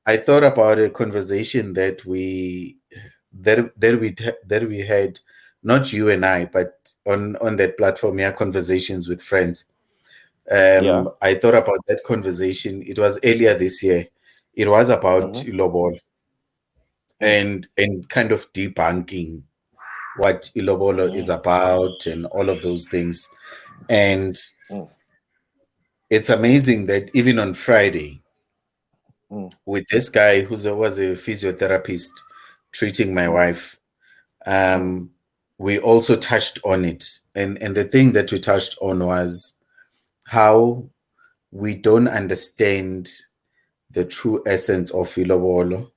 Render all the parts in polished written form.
I thought about a conversation that we had, not you and I, but on that platform, yeah, conversations with friends. Yeah. I thought about that conversation. It was earlier this year. It was about Mm-hmm. Ilobolo Mm, and kind of debunking what Ilobolo is mm, about and all of those things. And mm, it's amazing that even on Friday, mm, with this guy was a physiotherapist treating my mm, wife, mm, um, we also touched on it. And the thing that we touched on was how we don't understand the true essence of Ilobolo.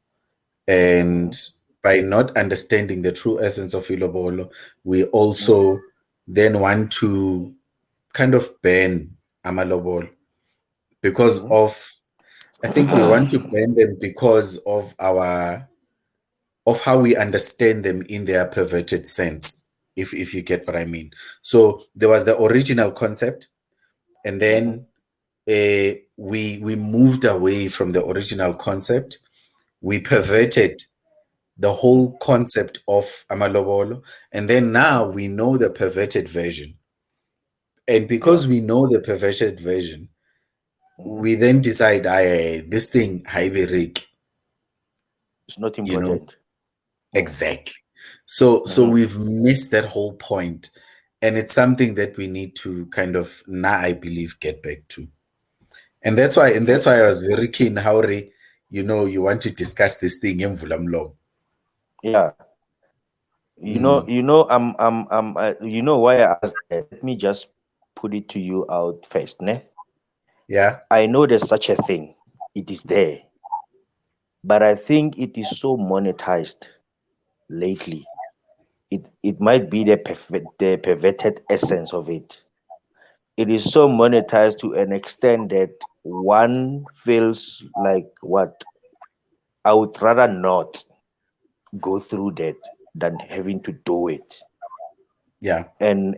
mm-hmm. And by not understanding the true essence of Ilobolo, we Mm, also then want to kind of ban Amalobolo because mm-hmm. of, I think we want to ban them because of how we understand them in their perverted sense, if you get what I mean. So there was the original concept, and Mm-hmm. then we moved away from the original concept. We Mm, perverted the mm, whole concept of amalobolo, and then now we know the perverted version. And yeah. because we know the perverted version, Mm-hmm. we then decide, this thing haiberik, It's not you know. important. Mm, Exactly. So mm-hmm. we've missed that whole point, and it's something that we need to kind of now, I believe, get back to. And Yeah. that's why I was very keen, Hauri, you want to discuss this thing in Mlomo. Yeah. Mm, You know why I asked that. Let me just put it to you out first, ne? yeah. I know there's such a thing. It is there, but I think it is so monetized lately. It might be the perverted essence of it. It is so monetized to an extent that one feels like what I would rather not go through that than having to do it. Yeah. And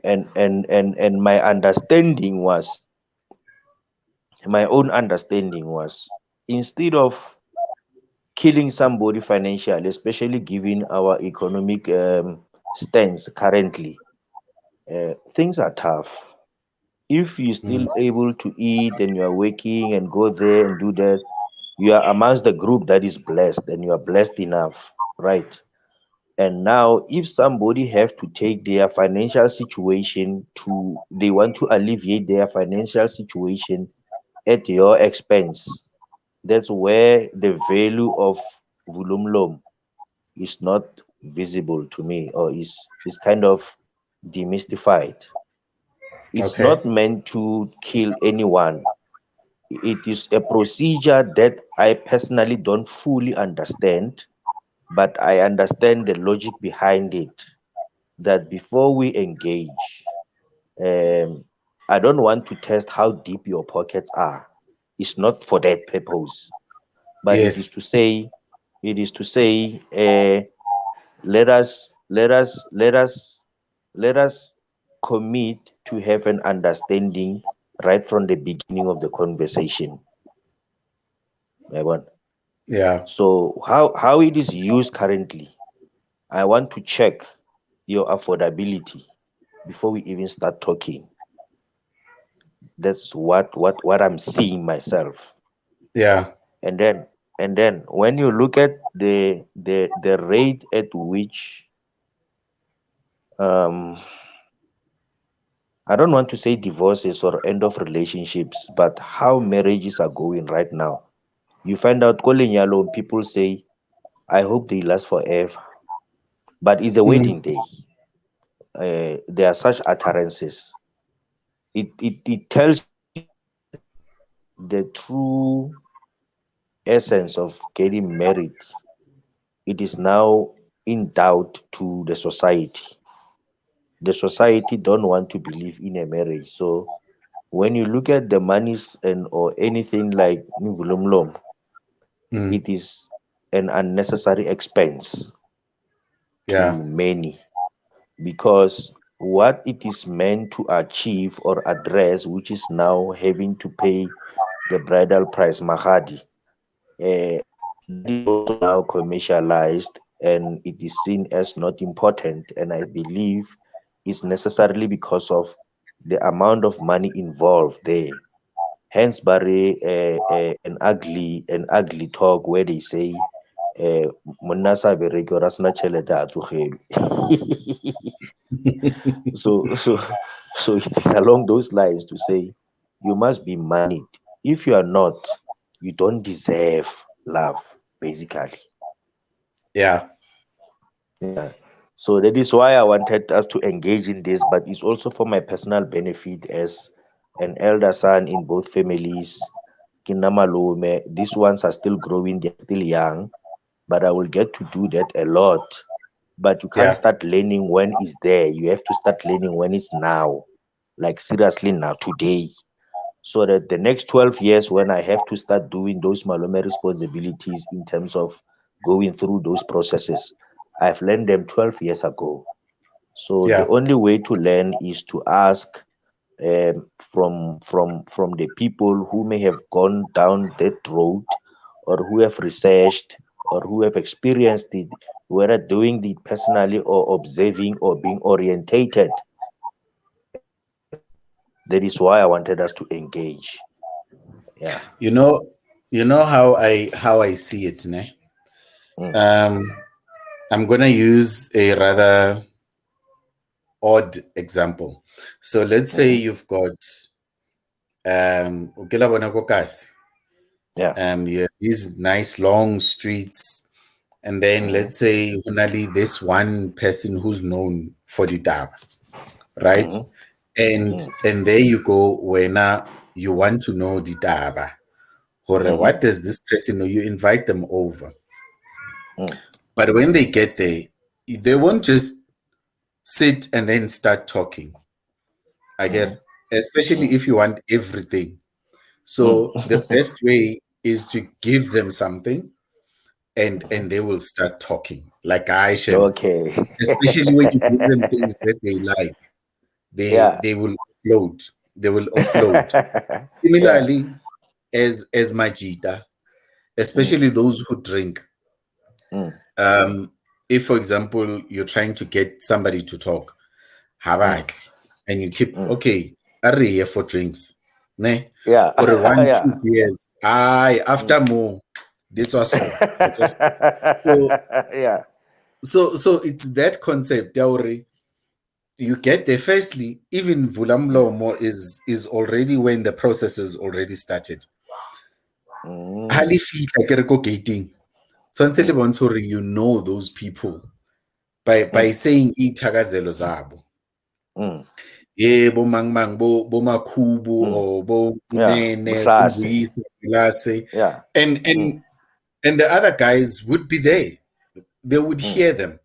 my own understanding was, instead of killing somebody financially, especially given our economic stance currently, things are tough. If you're Mm, still able to eat and you're working and go there and do that, you are amongst the group that is blessed and you are blessed enough, right? And now if somebody have to take their financial situation to they want to alleviate their financial situation at your expense, that's where the value of vulumlum is not visible to me, or is kind of demystified. It's okay. not meant to kill anyone. It is a procedure that I personally don't fully understand, but I understand the logic behind it. That before we engage, um, I don't want to test how deep your pockets are. It's not for that purpose, but Yes. it is to say, let us, let us, let us, let us commit to have an understanding right from the beginning of the conversation. Yabona? Yeah. So how it is used currently, I want to check your affordability before we even start talking. That's what I'm seeing myself. Yeah. And then and then when you look at the rate at which, um I don't want to say divorces or end of relationships, but how marriages are going right now, you find out calling alone, people say, I hope they last forever, but it's a Mm, wedding day. There are such utterances. It tells you that the true essence of getting married, it is now in doubt to the society. The society don't want to believe in a marriage. So when you look at the monies and or anything like Nivulumlom, mm, it is an unnecessary expense yeah. to many, because what it is meant to achieve or address, which is now having to pay the bridal price, mahadi, that is also now commercialized and it is seen as not important. And I believe it's necessarily because of the amount of money involved there. Hence, Barry, an ugly talk where they say, "Monna sa bereke or a sena tjhelete ha a tsogelwe." So, so, so it is along those lines to say, you must be moneyed. If you are not, you don't deserve love, basically. Yeah. Yeah. So that is why I wanted us to engage in this, but it's also for my personal benefit as an elder son in both families. Kina malume, these ones are still growing, they're still young, but I will get to do that a lot. But you can't Yeah. start learning when it's there. You have to start learning when it's now, like seriously now, today. So that the next 12 years, when I have to start doing those malume responsibilities in terms of going through those processes, I've learned them 12 years ago. So the Yeah. only way to learn is to ask from the people who may have gone down that road, or who have researched, or who have experienced it, whether doing it personally or observing or being orientated. That is why I wanted us to engage. Yeah. You know, how I see it, ne? Mm, Um, I'm gonna use a rather odd example. So let's say mm-hmm, you've got ukela bona ko kasi. yeah. You have these nice long streets, and then Mm-hmm, let's say only this one person who's known for the tab, right? mm-hmm, And there you go when you want to know the daba. Or mm-hmm, what does this person know? You invite them over. mm, But when they get there, they won't just sit and then start talking. I mm-hmm, get, especially mm, if you want everything. mm. So the best way is to give them something, and they will start talking. Like Aisha, Okay. especially when you give them things that they like, they Yeah. they will offload. They will offload. Yeah. Similarly, as Majita, Mm, especially those who drink. mm, Um, if, for example, you're trying to get somebody to talk, mm, habak, and you keep, mm. okay, are here for drinks, ne? Yeah. Or a one, Yeah. 2 beers. Aye, Mm. after more, this was so. Okay. So, Yeah. so it's that concept, Yauri. You get there. Firstly, even Mm, Vulamlomo is already when the process is already started. mm, Hali fihla ke re ko gating. Tshwantse le mm, bontshe hore you know those people by mm, saying ithakazelo zabo. mm, Yebo mang mang bo Makhubu mm. or bo Yeah. Unene, Buhlase. Umbuyisa, Vilase, Yeah. and Mm, and and the other guys would be there. They would mm, hear them.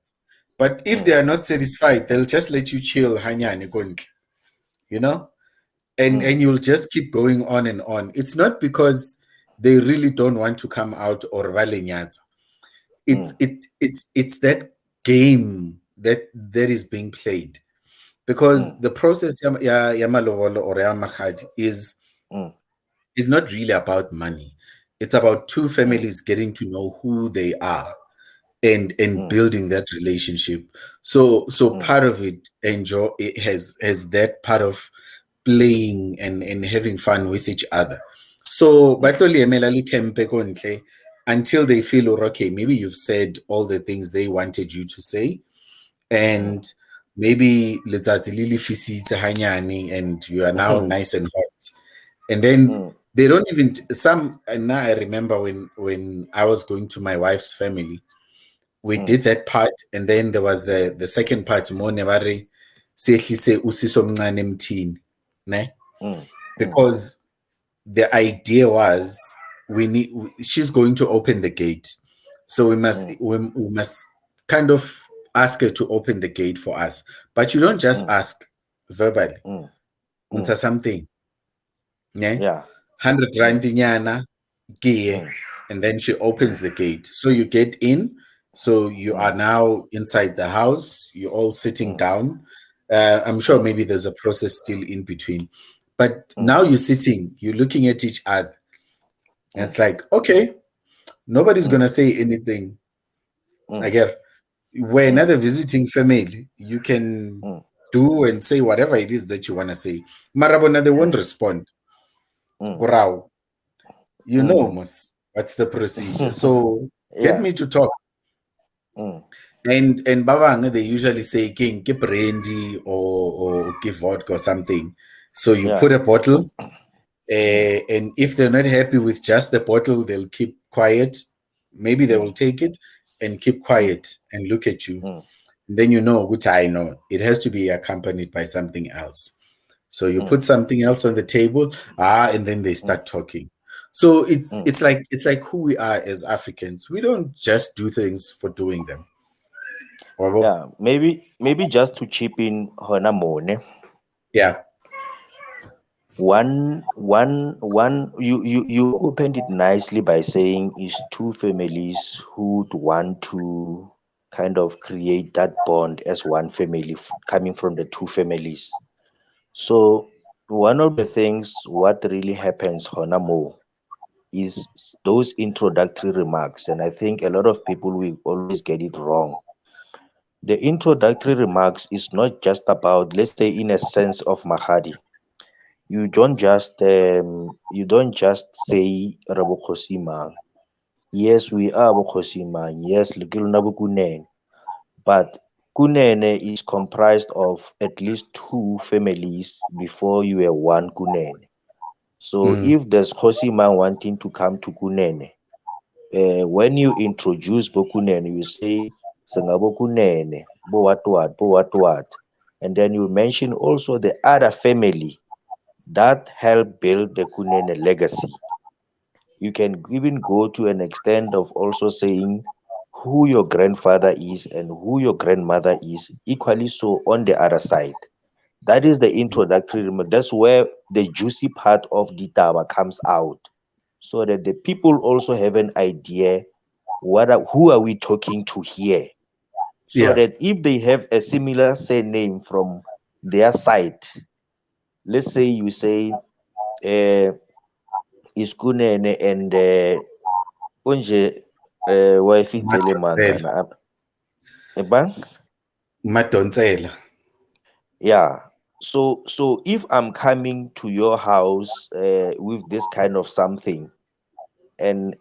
But if they mm, are not satisfied, they'll just let you chill, hanyane konke, you know? And mm, you'll just keep going on and on. It's not because they really don't want to come out or valenyata. mm, It's that game that is being played. Because mm, the process ya malobolo or ya magadi mm, is not really about money. It's about two mm, families getting to know who they are and mm, building that relationship. So mm, part of it enjoy it has that part of playing and having fun with each other. So mm, batloli emela le kempe ko ntle until they feel okay, maybe you've said all the things they wanted you to say, mm, and maybe letsatsi le le fisitse hanyane and you are now mm, nice and hot, and then mm, they don't even some. And now I remember when I was going to my wife's family, we mm, did that part, and then there was the second part more nebare sehlise usiso mncane emthini, ne? mm, mm, Because the idea was she's going to open the gate, so mm, we must kind of ask her to open the gate for us, but you don't just mm, ask verbally. mm, mm. It's something, yeah, Yeah. 100 Mm, rand inyana gear, mm, and then she mm, opens the gate, so you get in, so you mm, are now inside the house, you're all sitting mm, down. I'm sure mm, maybe there's a process still in between, but mm, now you're sitting, you're looking at each other. mm, It's like, okay, Nobody's mm, gonna say anything. mm, Again, we're mm, another visiting family. You can mm, do and say whatever it is that you wanna say. Marabona, they won't mm, respond. mm, Gorau, you know, mm. Mos, what's the procedure? So get Yeah. me to talk. Mm, And Babang, they usually say king, keep brandy or give vodka or something. So you yeah. put a bottle, Mm, and if they're not happy with just the bottle, they'll keep quiet. Maybe they mm, will take it and keep mm, quiet and look at you. mm, Then you know, which I know, it has to be accompanied by something else. So you mm, put something else on the table, and then they mm, start talking. So it's mm. it's like it's like who we are as Africans. We don't just do things for doing them. Wabo? Yeah. Maybe just to chip in Hona Mone. Yeah. You opened it nicely by saying it's two families who'd want to kind of create that bond as one family coming from the two families. So one of the things what really happens, Honamo, is those introductory remarks, and I think a lot of people will always get it wrong. The introductory remarks is not just about, let's say, in a sense of Mahadi. You don't just say Rabokhosima. Yes, we are Bokhosima. Yes, Ligilna Kunene. But Kunene is comprised of at least two families before you were one Kunene. So Mm, if there's Khosima wanting to come to Kunene, when you introduce Bokunene, you say Sengabokunene, Bo what, and then you mention also the other family that help build the Kunene legacy. You can even go to an extent of also saying who your grandfather is and who your grandmother is, equally so on the other side. That is the introductory remark. That's where the juicy part of Ditaba comes out, so that the people also have an idea who are we talking to here, so yeah. that if they have a similar surname from their side, let's say you say uh, Iskunene and unje wife tele Madonsela. magana ebang. Madonsela. Yeah. So if I'm coming to your house with this kind of something, and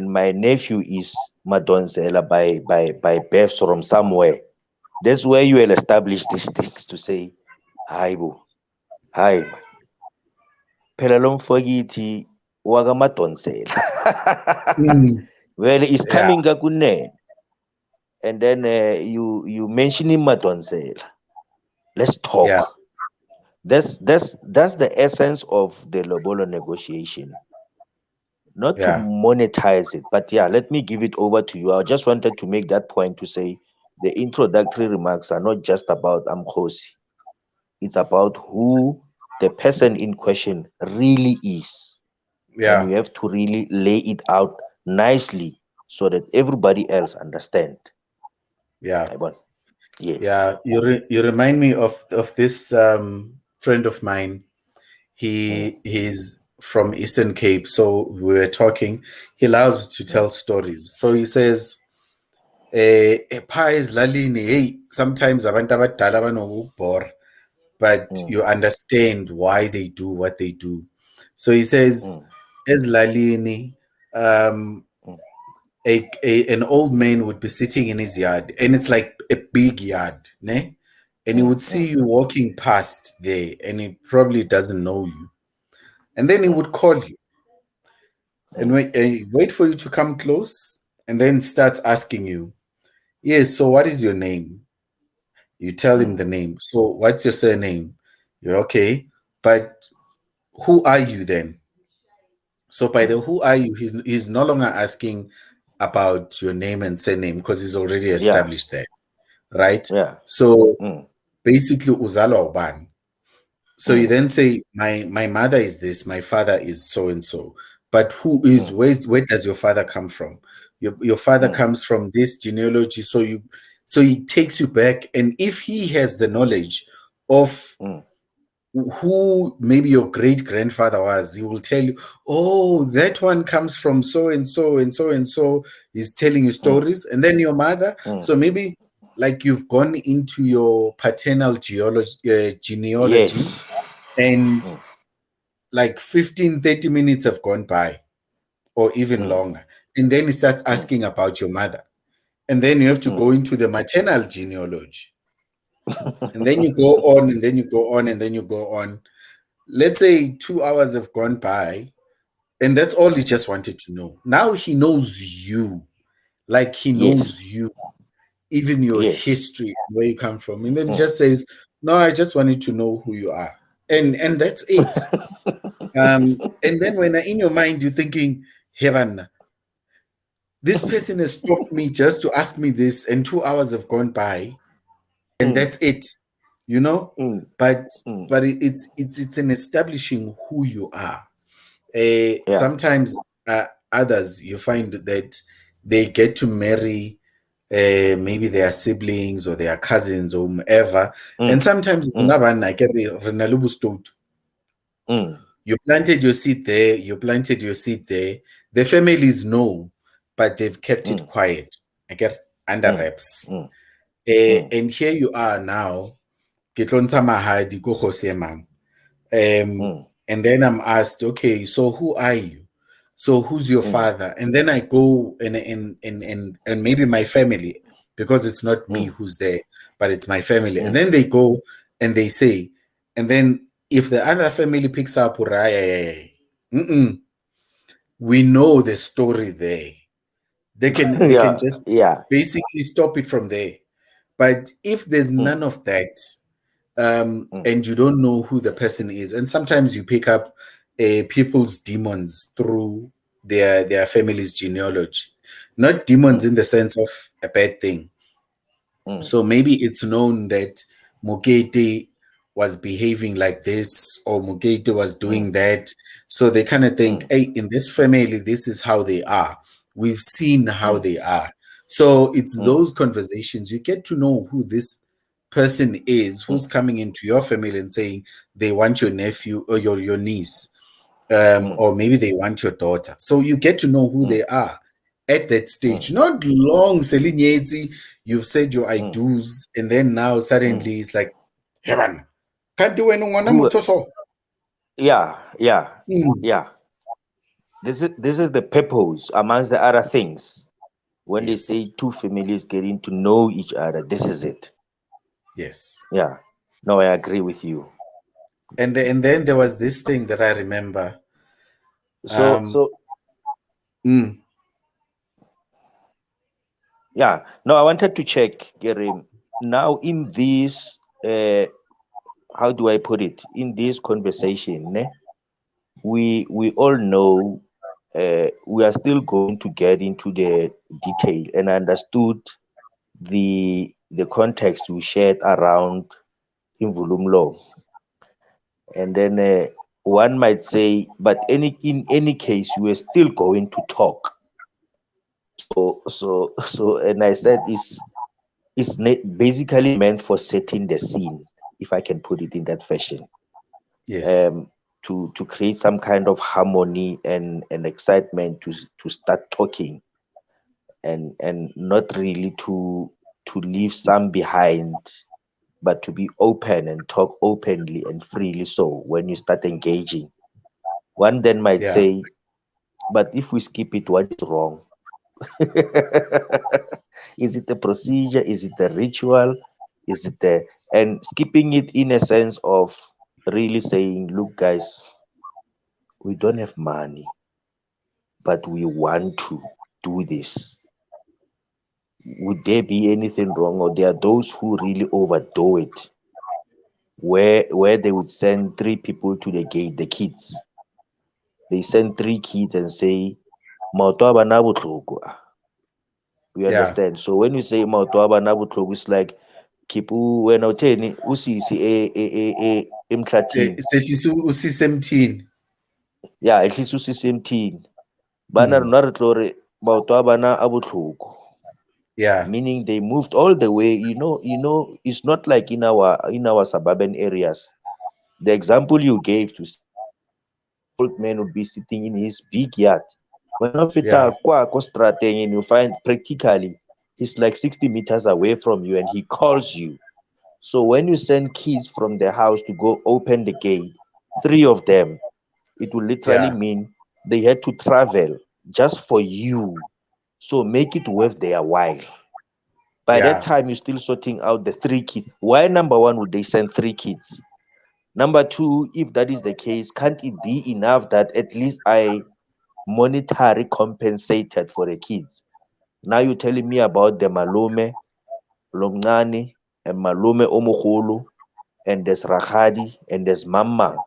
my nephew is Madonsela by birth from somewhere, that's where you will establish these things to say, hi bo, hi man, phela lo mfowethu wakaMadonsela. Mm, Well, it's yeah. coming kakunene, and then you mentioning Madonsela. Let's Yeah. talk. That's the essence of the Lobolo negotiation. Not to Yeah. monetize it, but yeah, let me give it over to you. I just wanted to make that point to say the introductory remarks are not just about Amkhosi. It's about who the person in question really is. And Yeah. you have to really lay it out nicely so that everybody else understand. Yeah. I want. Yes. Yeah. You remind me of this friend of mine. Mm, He's from Eastern Cape, so we were talking. He loves to mm, tell stories. So he says, phaa ezilalini, hey, sometimes abantu abadala banokukubhora, but mm, you understand why they do what they do. So he says, mm, ezilalini, um, mm, an old man would be sitting in his yard, and it's like a big yard, ne? And he mm, would see mm, you walking past there, and he probably doesn't know you. And then he mm, would call you and mm, wait for you to come close, and then starts asking you, yes, so what is your name? You tell him mm, the name. So what's your surname? You're okay, but who are you then? So by mm. the who are you, he's no longer asking about your name and surname because he's already Yeah. established that, right? Yeah. So Mm, basically, uzalwa ubani. So you mm, then say, my mother is this, my father is so and so. But who is mm, where does your father come from? Your father mm, comes from this genealogy. So he takes you back, and if he has the knowledge of mm, who maybe your great grandfather was. He will tell you, oh, that one comes from so and so and so and so. He's telling you mm, stories. And then your mother. mm. So maybe like you've gone into your paternal genealogy, Yes. and Mm, like 15, 30 minutes have gone by, or even mm, longer. And then he starts mm. asking about your mother. And then you have to Mm. go into the maternal genealogy. And then you go on, and then you go on, and then you go on. Let's say 2 hours have gone by, and that's all he just wanted to know. Now he knows you, like he Yes. knows you, even your Yes. history and where you come from. And then he Mm. just says, no, I just wanted to know who you are. And that's it. And then when in your mind you're thinking, heaven, this person has stopped me just to ask me this, and 2 hours have gone by, and Mm, that's it, you know. mm, But mm. it's in establishing who you are. Yeah. Sometimes others you find that they get to marry maybe their siblings or their cousins or whomever, and Mm, sometimes mm, mm, you planted your seed there, you planted your seed there. The families know, but they've kept it mm, quiet. I get under mm, wraps. mm, mm, And here you are now, ke tlo ntsha mahadi ko Kgosi and I. mm, And then I'm asked, okay, so who are you? So who's your mm, father? And then I go and maybe my family, because it's not me mm, who's there, but it's my family. And mm, then they go and they say, and then if the other family picks up, "Uriah, we know the story there. They can yeah. just Yeah. basically stop it from there. But if there's Mm, none of that, mm, and you don't know who the person is, and sometimes you pick up people's demons through their family's genealogy, not demons mm, in the sense of a bad thing. mm, So maybe it's known that Mugete was behaving like this, or Mugete was mm, doing that. So they kind of think, mm, hey, in this family, this is how they are. We've seen how mm, they are. So it's mm, those conversations. You get to know who this person is who's mm, coming into your family and saying they want your nephew or your niece, mm, or maybe they want your daughter. So you get to know who mm, they are at that stage. mm, Not long, Selinyeti, you've said your I mm, do's, and then now mm. suddenly it's like, heaven, can't do anyone Who? so. Yeah. Yeah. Mm, Yeah. This is the purpose amongst the other things. When they say yes, two families getting to know each other, this is it. yes. Yeah. No, I agree with you. And then there was this thing that I remember. So Um, so mm, yeah. No, I wanted to check, Gary. Now in this how do I put it? In this conversation, we all know we are still going to get into the detail and understood the context we shared around Imvula, and then one might say, but in any case, we are still going to talk. So, and I said basically meant for setting the scene, if I can put it in that fashion, yes, um, to create some kind of harmony and excitement to start talking and not really to leave some behind, but to be open and talk openly and freely. So when you start engaging, one then might yeah, say, but if we skip it, what is wrong? Is it a procedure? Is it a ritual? Is it a, and skipping it in a sense of really saying, look, guys, we don't have money, but we want to do this. Would there be anything wrong? Or there are those who really overdo it, where they would send three people to the gate, the kids. They send three kids and say, "Maoto a bana botlhoko a." We yeah. understand. So when you say "Maoto a bana botlhoko," it's like kipu wena utheni usisi emhlathini. Sehlise usisemthini. Yeah, at least usisi emthini. Bana Mm, rona re tlo re maoto a bana a botlhoko. yeah, Meaning they moved all the way. It's not like in our suburban areas. The example you gave to say the old man would be sitting in his big yacht. When of it Yeah, ko strateng and you find practically he's like 60 meters away from you and he calls you. So when you send kids from the house to go open the gate, three of them, it will literally yeah, mean they had to travel just for you. So make it worth their while. By that yeah. time, you're still sorting out the three kids. Why, number one, would they send three kids? Number two, if that is the case, can't it be enough that at least I monetary compensated for the kids? Now you're telling me about the malume, lomncane, and malume omogolo, and there's Rahadi, and there's Mama.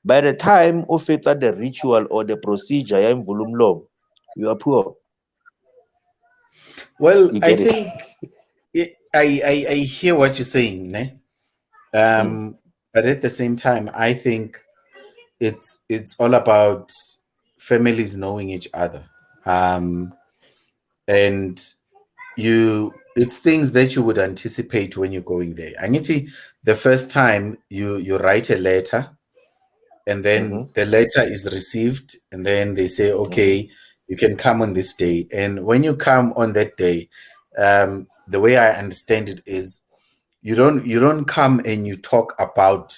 By the time of it the ritual or the procedure, ya Imvula, you are poor. Well, You I get it? think I hear what you're saying, ne? Mm, But at the same time, I think it's all about families knowing each other, um, and it's things that you would anticipate when you're going there. I need to the first time you write a letter, and then mm-hmm, the letter is received, and then they say, mm-hmm, okay, you can come on this day. And when you come on that day, the way I understand it is you don't come and you talk about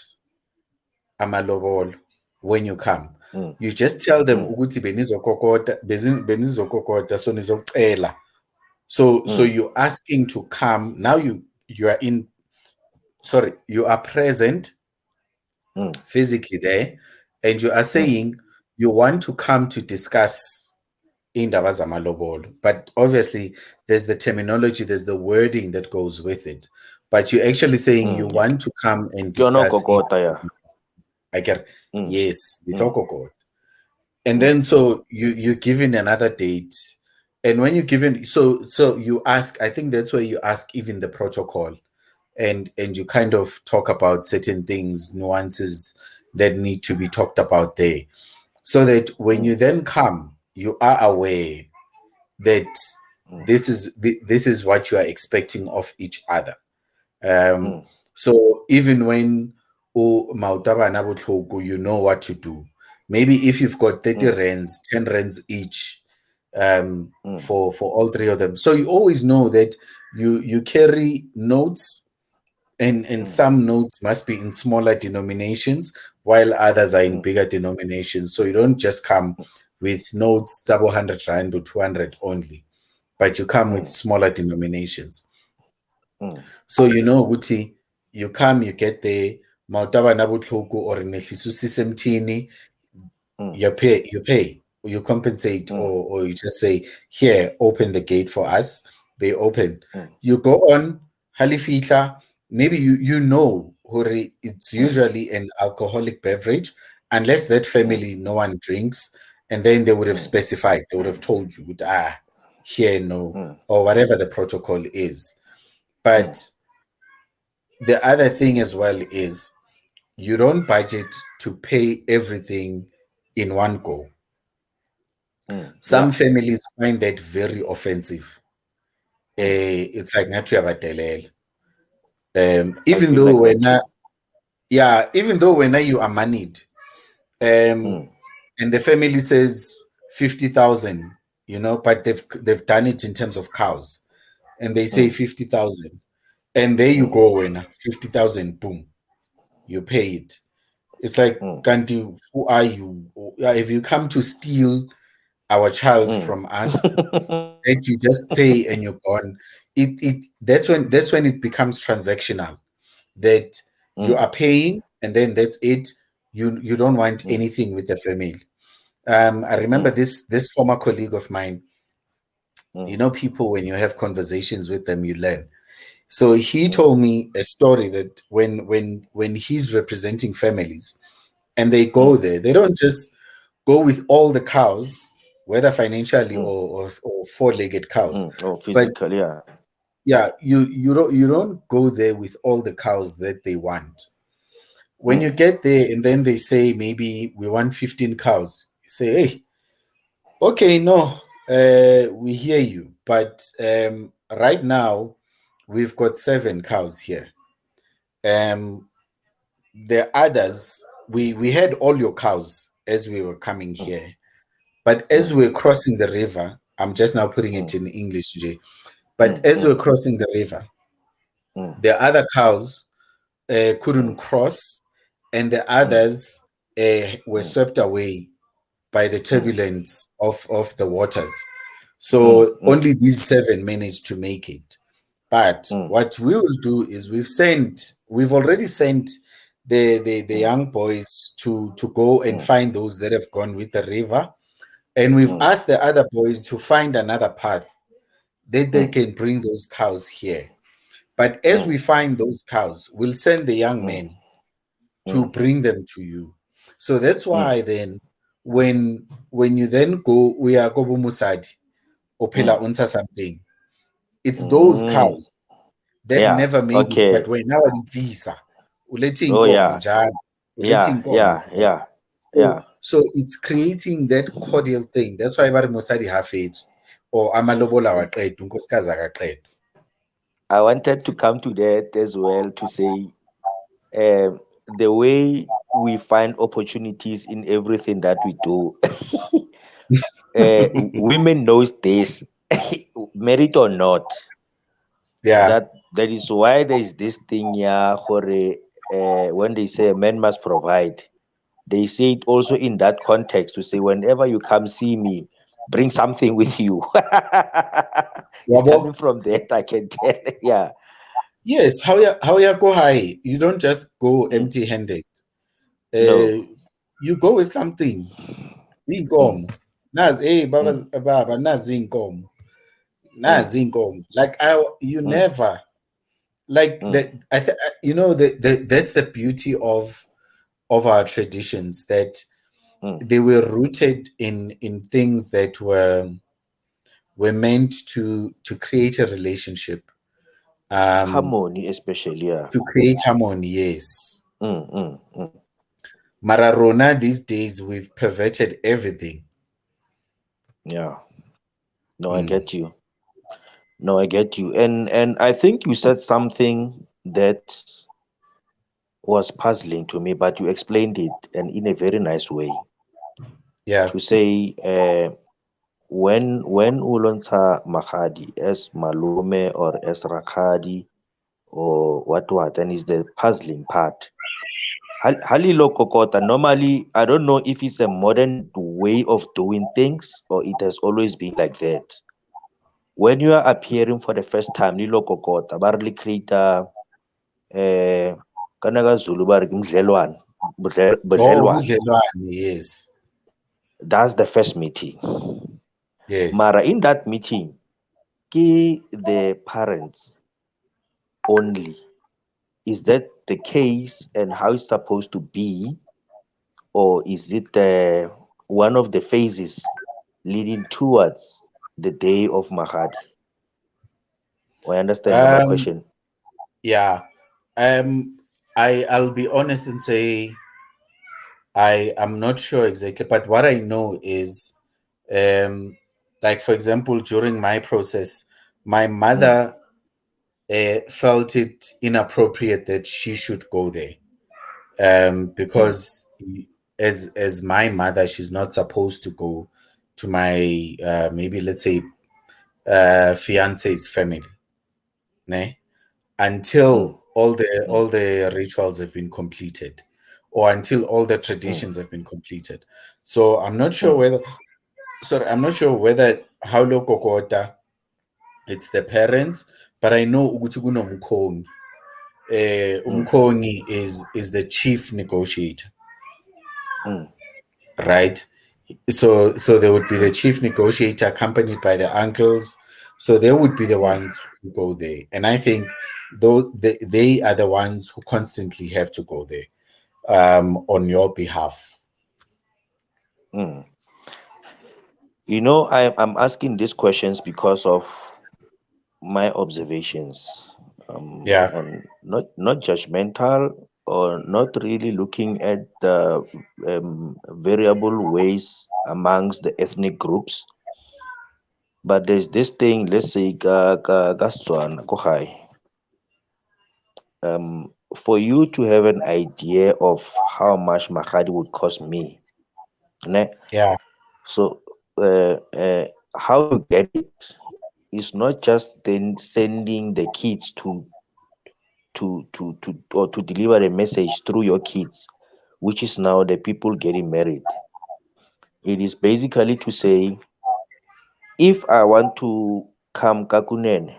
amalobolo when you come. mm, You just tell them mm, ukuthi benizokokota so nizocela. So mm, you're asking to come. Now you are in, sorry, you are present mm, physically there, and you are mm, saying you want to come to discuss indaba zamalobolo. But obviously there's the terminology, there's the wording that goes with it. But you're actually saying you mm. want to come and Kyono discuss it. kokota ya. I get, Mm, yes, mm, bitokokot. And mm, then so you're given another date. And when you're given, so you ask, I think that's where you ask even the protocol, and you kind of talk about certain things, nuances that need to be talked about there, so that when mm, you then come, you are aware that mm, this is what you are expecting of each other. um mm, so even when mautabana botlhoko, you know what to do. Maybe if you've got 30 mm, rands, 10 rands each, mm, for all three of them, so you always know that you carry notes, and mm, some notes must be in smaller denominations while others are in mm, bigger denominations. So you don't just come with notes double 100 rand or 200 only, but you come with mm, smaller denominations. mm, So you know ukuthi you come, you get there, mawutaba nabuhlungu or nehliso sisemthini, mm, you pay, or you compensate, mm, or you just say, here, open the gate for us. They open. mm, You go on, halifitla, maybe you know hore it's mm, usually an alcoholic beverage, unless that mm, family no one drinks, and then they would have mm, specified, they would have told you, here no, mm, or whatever the protocol is. mm, But the other thing as well is you don't budget to pay everything in one go. mm. Some Yeah, families find that very offensive. mm. It's like not to I even feel though like that too. when you are moneyed, um, Mm, and the family says 50,000, but they've done it in terms of cows, and they say mm, 50,000, and there you mm, go when 50,000, boom, you pay it. It's like, mm, Kanti, who are you? If you come to steal our child mm. from us, that you just pay and you're gone. That's when it becomes transactional. That you Mm, are paying and then that's it. You don't want mm, anything with the family. I remember mm, this former colleague of mine. mm, People, when you have conversations with them, you learn. So he mm, told me a story that when he's representing families and they go mm, there, they don't just go with all the cows, whether financially mm, or four-legged cows. mm. Oh, But physical, yeah. yeah, you don't go there with all the cows that they want. When you Mm, get there and then they say maybe we want 15 cows, you say, hey, okay, no, we hear you, but right now we've got 7 cows here. Um, the others we had all your cows as we were coming mm, here, but as mm, we were crossing the river, I'm just now putting mm, it in English, Jay. But mm, as we mm, were crossing the river, mm, the other cows couldn't mm, cross, and the mm, others were mm, swept away by the mm, turbulence of the waters. mm, So mm, only these seven managed to make it. But mm, what we will do is we've already sent the mm, young boys to go and mm, find those that have gone with the river. And we've mm, asked the other boys to find another path that they mm, can bring those cows here. But as mm, we find those cows, we'll send the young mm, men to mm, bring them to you. So that's mm, why then when you then go, we are go Musadi or mm, Pela Unsa something, it's those mm. cows that Yeah. never made it, Okay. but when now it's ulethi Oh inkomo yeah. njalo, ulethi Yeah. inkomo Yeah. njalo. Yeah. So Yeah. so it's creating that cordial thing. That's why bari Musadi hafethu or amalobola waqeda unkosikazi akaqeda. I wanted to come to that as well to say the way we find opportunities in everything that we do. Women knows this, merit or not. Yeah. That is why there is this thing, yeah, when they say a man must provide, they say it also in that context to say whenever you come see me, bring something with you. It's coming Yabo. from that, I can tell. Yeah. Yes, how ya go high. You don't just go Mm, empty-handed. no. You go with something. Mm, Inkomo. Nazi, hey, mm, baba, nazi inkomo. mm, Nazi inkomo. You mm, never like mm, that. That's the beauty of our traditions, that mm. they were rooted in things that were meant to create a relationship, um, Harmony, especially. Yeah. to create harmony. Yes, Mm, mm, mm. Mararona. These days we've perverted everything. Yeah. No, I Mm, get you. No, I get you. And I think you said something that was puzzling to me, but you explained it and in a very nice way. yeah. To say when ulonsa mahadi as malume or as rakadi or what, and is the puzzling part. Halilo kokota, normally I don't know if it's a modern way of doing things or it has always been like that. When you are appearing for the first time, lilo kokota, barely create eh kana Zulu bari budlelwane, Oh, budlelwane. budlelwane, yes, That's the first meeting. yes. Mara in that meeting, ke the parents only. Is that the case and how it's supposed to be? Or is it one of the phases leading towards the day of Mahadi? Or I understand my Um, question. yeah. I'll be honest and say I am not sure exactly, but what I know is, um, like for example, during my process, my Mm, mother felt it inappropriate that she should go there, mm, because as my mother, she's not supposed to go to my maybe let's say fiance's family, né? mm, Until all the mm, all the rituals have been completed, or until all the mm, traditions have been completed. So mm, I'm not sure whether how lokokota it's the parents, but I know ukuthi kunomkhongi. mm, Umkhongi is the chief negotiator, mm, right? So there would be the mm, chief negotiator accompanied by the uncles. So they would be the mm, ones who go there, and I think they are the ones who constantly have to go there, on your behalf. mm. I'm asking these questions because of my observations, Yeah. and not judgmental or not really looking at the variable ways amongst the ethnic groups. But there's this thing, let's say, ka Setswana ko gae. for you to have an idea of how much Mahadi would cost me, ne? Yeah. So how you get it is not just then sending the kids to or to deliver a message through your kids, which is now the people getting married. It is basically to say, if I want to come Kakunen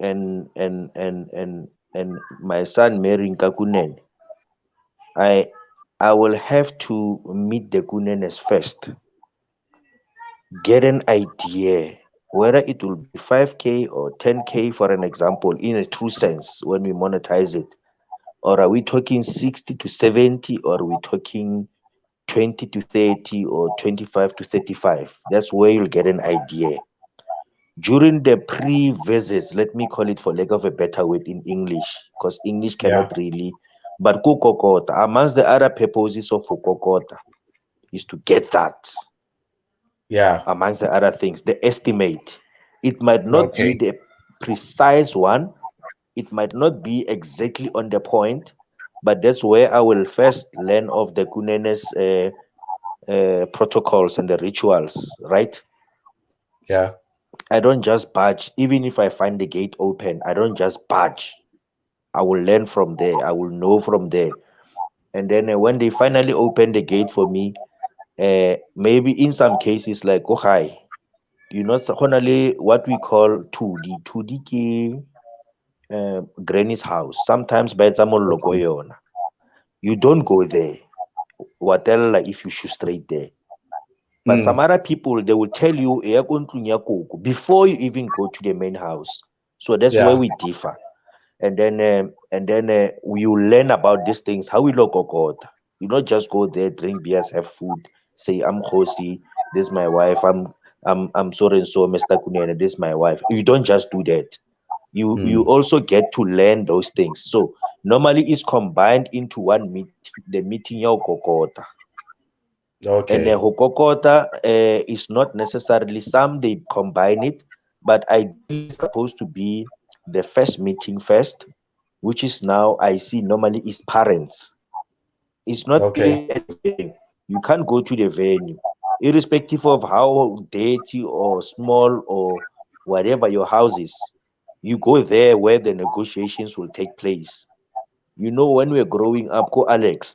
and my son marrying Kakunen, I I will have to meet the Kunenes first, get an idea whether it will be 5K or 10K for an example, in a true sense when we monetize it. Or are we talking 60 to 70, or are we talking 20 to 30, or 25 to 35? That's where you'll get an idea. During the pre-visits, let me call it for lack of a better word in English, because English Yeah. cannot really, but kukokota, amongst the other purposes of kukokota, is to get that, Yeah. amongst the other things, the estimate. It might not be Okay. the precise one, it might not be exactly on the point, but that's where I will first learn of the Kunenes protocols and the rituals, right? Yeah. I don't just budge, even if I find the gate open, I don't just budge. I will learn from there, I will know from there. And then when they finally open the gate for me, maybe in some cases, like, oh, hi, you know, only what we call 2D. 2D ke granny's house. Sometimes by someone logo Okay. yona. You don't go there. Watella if you shoot straight there. But some Mm. other people they will tell you "Eh, ko ntlong ya koko," before you even go to the main house. So that's where Yeah. we differ. And then you learn about these things. How we look God. You not just go there, drink beers, have food, say I'm Kgosi, this is my wife, I'm so and so, Mr. Kunene, this is my wife. You don't just do that. You Mm. also get to learn those things. So normally it's combined into one meeting, the meeting ya kokota. And Okay. hokokota is not necessarily, some they combine it, but ideally it's supposed to be the first meeting first, which is now I see normally is parents. It's not Okay. even at the venue. You can't go to the venue, irrespective of how dirty or small or whatever your house is. You go there where the negotiations will take place. You know, when we're growing up, go Alex,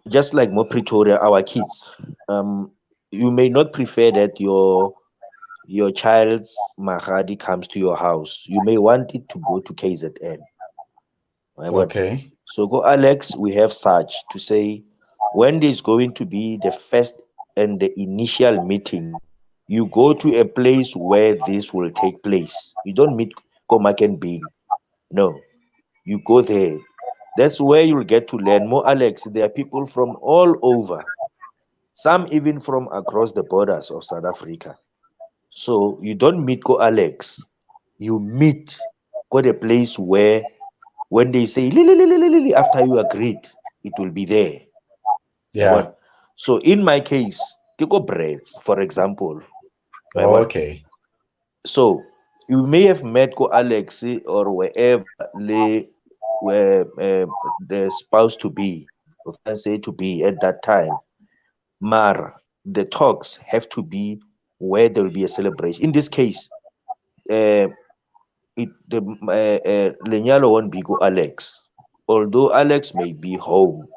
just like more Pretoria, our kids, you may not prefer that your child's mahadi comes to your house. You may want it to go to KZN. Right? But Okay. so go Alex, we have such to say, when there's going to be the first and the initial meeting, you go to a place where this will take place. You don't meet Komak and Bean. No, you go there. That's where you'll get to learn more, Alex. There are people from all over, some even from across the borders of South Africa. So you don't meet Ko Alex, you meet go the place where when they say "Li, li, li, li, li, li," after you agreed, it will be there. Yeah. Right? So in my case, Kiko breads, for example. Right? Okay. So you may have met Ko Alex or wherever where the spouse to be, or fiancé to be at that time. Mar, the talks have to be where there will be a celebration. In this case, uh, the Lenyalo won't be go Alex, although Alex may be home.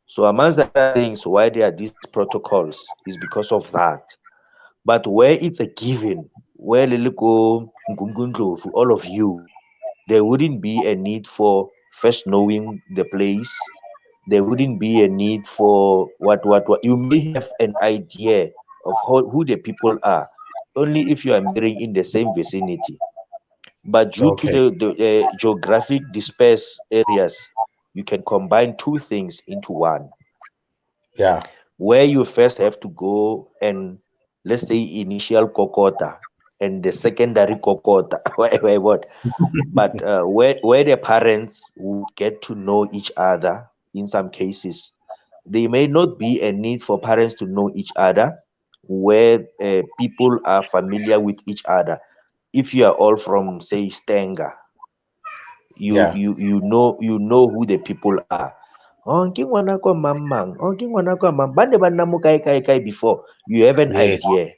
So amongst the other things, why there are these protocols is because of that. But where it's a given, where Liliko, Ngumgundlovu, all of you, there wouldn't be a need for first knowing the place. There wouldn't be a need for what. You may have an idea of who the people are, only if you are marrying in the same vicinity. But due to Okay. the geographic dispersed areas, you can combine two things into one, Yeah. where you first have to go and, let's say, initial kokota and the secondary kokota, what? But where the parents would get to know each other in some cases. There may not be a need for parents to know each other, where people are familiar with each other. If you are all from, say, Stenga, Yeah. You know who the people are. Oh, ke ngwana kwa mamang. Oh, ke ngwana kwa mam. Ba ne ba nna mo kae kae kae before. You have an Yes. idea.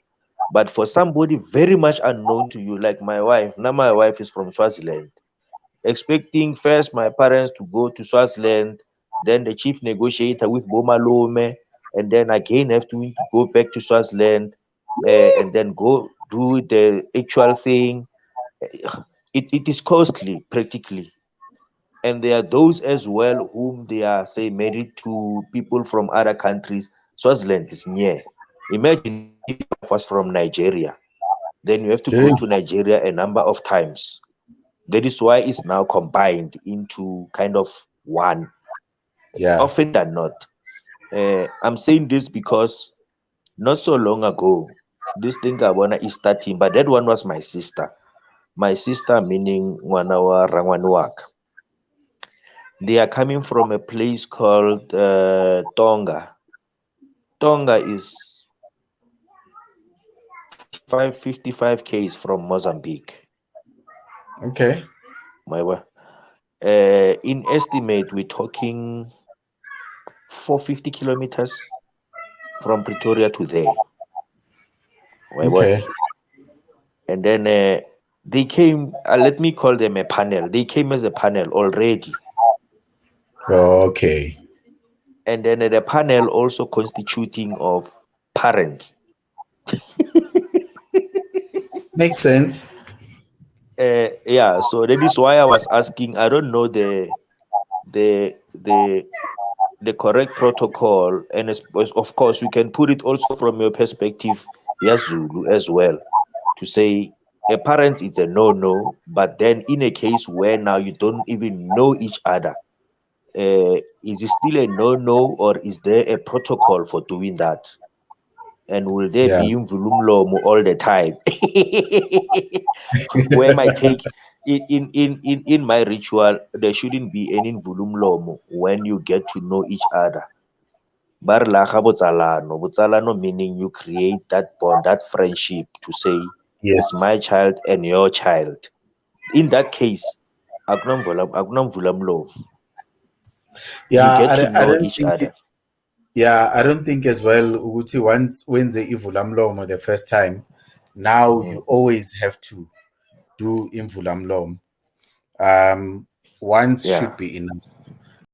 But for somebody very much unknown to you, like my wife, now my wife is from Swaziland, expecting first my parents to go to Swaziland, then the chief negotiator with Bomalome, and then again have to go back to Swaziland, and then go do the actual thing. It is costly, practically. And there are those as well whom they are, say, married to people from other countries. Swaziland is near. Imagine if your wife was from Nigeria, then you have to go Hey. to Nigeria a number of times. That is why it's now combined into kind of one, Yeah. often than not. I'm saying this because not so long ago, this thing Gabona is starting, but that one was my sister. My sister, meaning Wanawa Rangwanuak. They are coming from a place called Tonga. Tonga is 45, 55 k's from Mozambique. Okay. My in estimate, we're talking 450 kilometers from Pretoria to there. My boy. Okay. And then they came, let me call them a panel. They came as a panel already. Okay. And then the panel also constituting of parents. Makes sense. Yeah, so that is why I was asking. I don't know the the the correct protocol, and of course we can put it also from your perspective, Yazulu, as well, to say a parent is a no-no, but then in a case where now you don't even know each other, is it still a no-no, or is there a protocol for doing that? And will there Yeah. be Mvulumlomo all the time? Where my take in my ritual, there shouldn't be any Mvulumlomo when you get to know each other. Ba re laga botsalano. Botsalano meaning you create that bond, that friendship to say it's Yes. my child and your child. In that case, akunamvulamlomo. You Yeah. get to I know don't each think. other. Yeah. I don't think as well. Uguti once when the ivulamlomo the first time, now Mm. you always have to do imvulamlomo. Um. Once Yeah. should be enough.